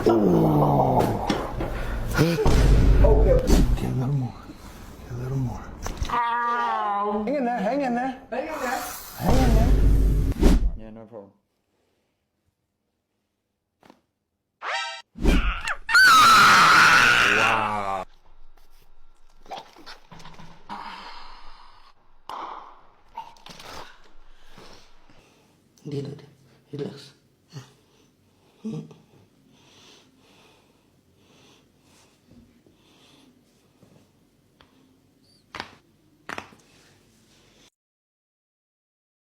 Oh. Okay. Get a little more. Get a little more. Ow. Hang in there. Hang in there. Hang in there. Hang in there. Yeah, no problem. Wow. Relax. Relax.